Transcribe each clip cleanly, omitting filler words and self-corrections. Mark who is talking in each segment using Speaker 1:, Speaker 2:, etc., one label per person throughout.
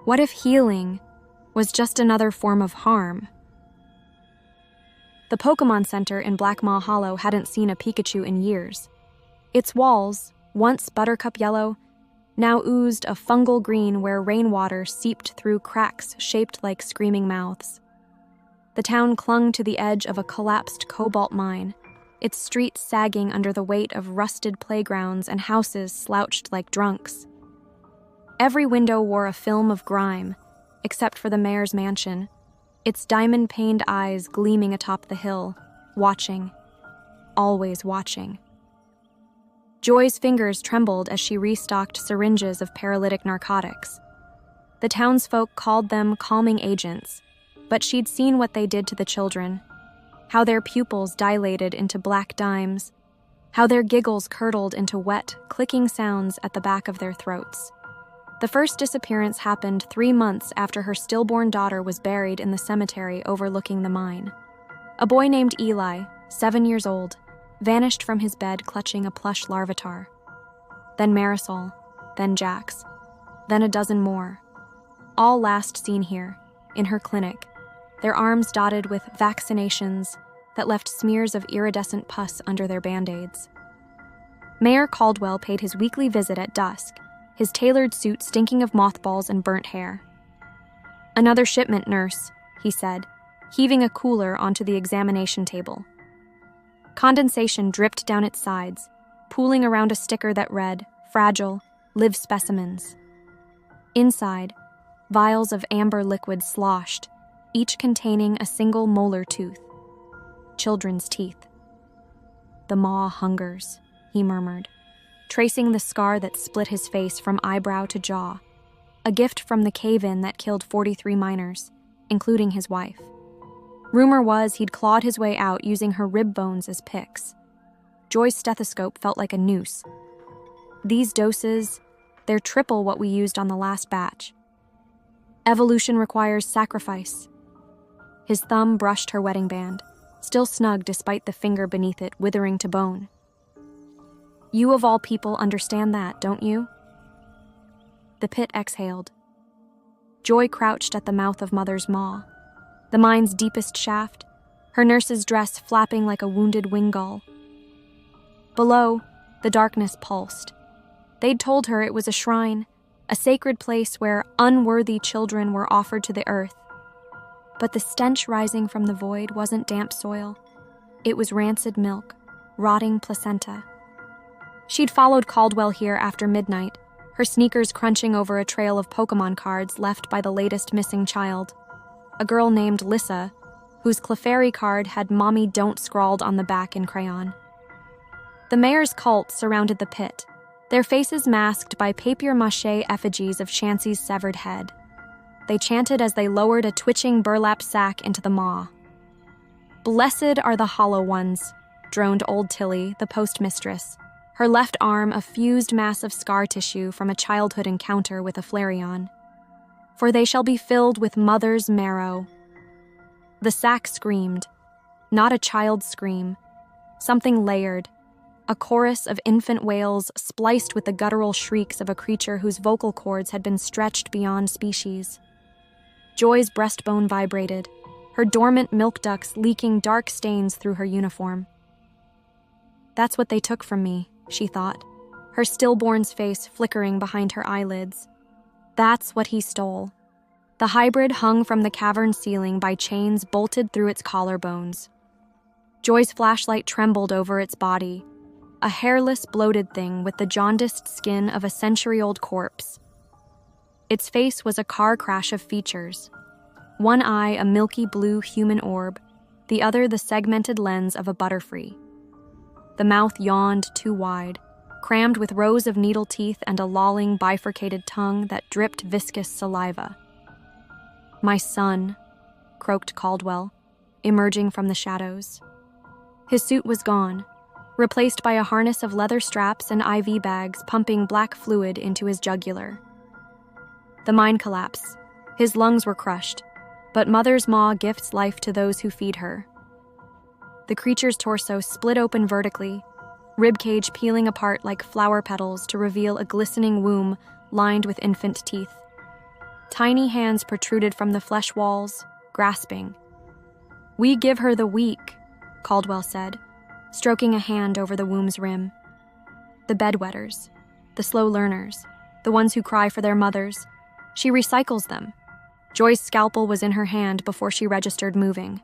Speaker 1: What if healing was just another form of harm? The Pokemon Center in Black Maw Hollow hadn't seen a Pikachu in years. Its walls, once buttercup yellow, now oozed a fungal green where rainwater seeped through cracks shaped like screaming mouths. The town clung to the edge of a collapsed cobalt mine, its streets sagging under the weight of rusted playgrounds and houses slouched like drunks. Every window wore a film of grime, except for the mayor's mansion, its diamond-paned eyes gleaming atop the hill, watching, always watching. Joy's fingers trembled as she restocked syringes of paralytic narcotics. The townsfolk called them calming agents, but she'd seen what they did to the children, how their pupils dilated into black dimes, how their giggles curdled into wet, clicking sounds at the back of their throats. The first disappearance happened 3 months after her stillborn daughter was buried in the cemetery overlooking the mine. A boy named Eli, 7 years old, vanished from his bed clutching a plush larvitar. Then Marisol, then Jax, then a dozen more. All last seen here, in her clinic, their arms dotted with vaccinations that left smears of iridescent pus under their band-aids. Mayor Caldwell paid his weekly visit at dusk, his tailored suit stinking of mothballs and burnt hair. "Another shipment, nurse," he said, heaving a cooler onto the examination table. Condensation dripped down its sides, pooling around a sticker that read, "Fragile, live specimens." Inside, vials of amber liquid sloshed, each containing a single molar tooth. Children's teeth. "The maw hungers," he murmured, tracing the scar that split his face from eyebrow to jaw, a gift from the cave-in that killed 43 miners, including his wife. Rumor was he'd clawed his way out using her rib bones as picks. Joy's stethoscope felt like a noose. "These doses, they're triple what we used on the last batch. Evolution requires sacrifice." His thumb brushed her wedding band, still snug despite the finger beneath it withering to bone. "You of all people understand that, don't you?" The pit exhaled. Joy crouched at the mouth of Mother's Maw, the mine's deepest shaft, her nurse's dress flapping like a wounded wing gull. Below, the darkness pulsed. They'd told her it was a shrine, a sacred place where unworthy children were offered to the earth. But the stench rising from the void wasn't damp soil. It was rancid milk, rotting placenta. She'd followed Caldwell here after midnight, her sneakers crunching over a trail of Pokemon cards left by the latest missing child. A girl named Lissa, whose Clefairy card had "Mommy Don't" scrawled on the back in crayon. The mayor's cult surrounded the pit, their faces masked by papier-mâché effigies of Chansey's severed head. They chanted as they lowered a twitching burlap sack into the maw. "Blessed are the hollow ones," droned old Tilly, the postmistress, her left arm a fused mass of scar tissue from a childhood encounter with a Flareon. "For they shall be filled with mother's marrow." The sack screamed, not a child's scream, something layered, a chorus of infant wails spliced with the guttural shrieks of a creature whose vocal cords had been stretched beyond species. Joy's breastbone vibrated, her dormant milk ducts leaking dark stains through her uniform. "That's what they took from me," she thought, her stillborn's face flickering behind her eyelids. That's what he stole. The hybrid hung from the cavern ceiling by chains bolted through its collarbones. Joy's flashlight trembled over its body, a hairless, bloated thing with the jaundiced skin of a century-old corpse. Its face was a car crash of features. One eye a milky blue human orb, the other the segmented lens of a butterfree. The mouth yawned too wide, crammed with rows of needle teeth and a lolling, bifurcated tongue that dripped viscous saliva. "My son," croaked Caldwell, emerging from the shadows. His suit was gone, replaced by a harness of leather straps and IV bags pumping black fluid into his jugular. The mine collapse. His lungs were crushed, but Mother's Maw gifts life to those who feed her. The creature's torso split open vertically, ribcage peeling apart like flower petals to reveal a glistening womb lined with infant teeth. Tiny hands protruded from the flesh walls, grasping. "We give her the weak," Caldwell said, stroking a hand over the womb's rim. "The bedwetters, the slow learners, the ones who cry for their mothers. She recycles them." Joy's scalpel was in her hand before she registered moving.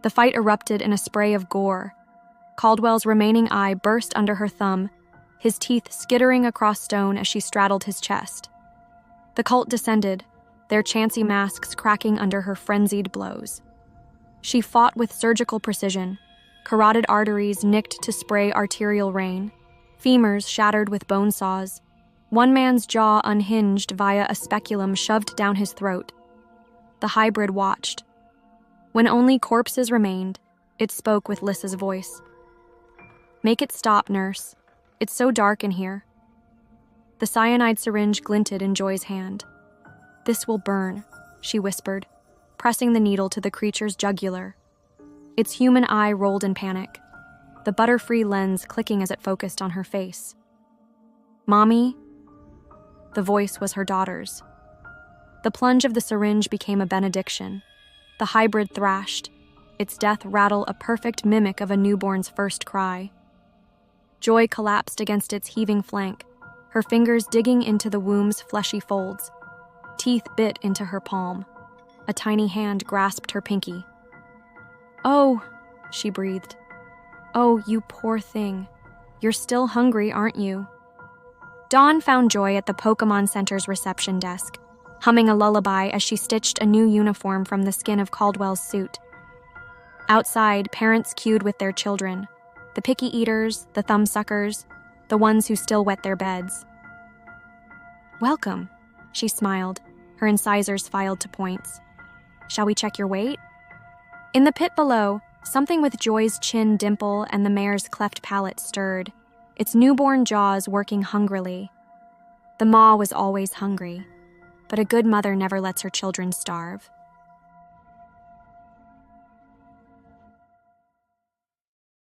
Speaker 1: The fight erupted in a spray of gore. Caldwell's remaining eye burst under her thumb, his teeth skittering across stone as she straddled his chest. The cult descended, their chancy masks cracking under her frenzied blows. She fought with surgical precision, carotid arteries nicked to spray arterial rain, femurs shattered with bone saws, one man's jaw unhinged via a speculum shoved down his throat. The hybrid watched. When only corpses remained, it spoke with Lissa's voice. "Make it stop, nurse. It's so dark in here." The cyanide syringe glinted in Joy's hand. "This will burn," she whispered, pressing the needle to the creature's jugular. Its human eye rolled in panic, the butter-free lens clicking as it focused on her face. "Mommy?" The voice was her daughter's. The plunge of the syringe became a benediction. The hybrid thrashed, its death rattle a perfect mimic of a newborn's first cry. Joy collapsed against its heaving flank, her fingers digging into the womb's fleshy folds. Teeth bit into her palm. A tiny hand grasped her pinky. "Oh," she breathed. "Oh, you poor thing. You're still hungry, aren't you?" Dawn found Joy at the Pokemon Center's reception desk, humming a lullaby as she stitched a new uniform from the skin of Caldwell's suit. Outside, parents queued with their children, the picky eaters, the thumbsuckers, the ones who still wet their beds. "Welcome," she smiled, her incisors filed to points. "Shall we check your weight?" In the pit below, something with Joy's chin dimple and the mare's cleft palate stirred, its newborn jaws working hungrily. The maw was always hungry, but a good mother never lets her children starve.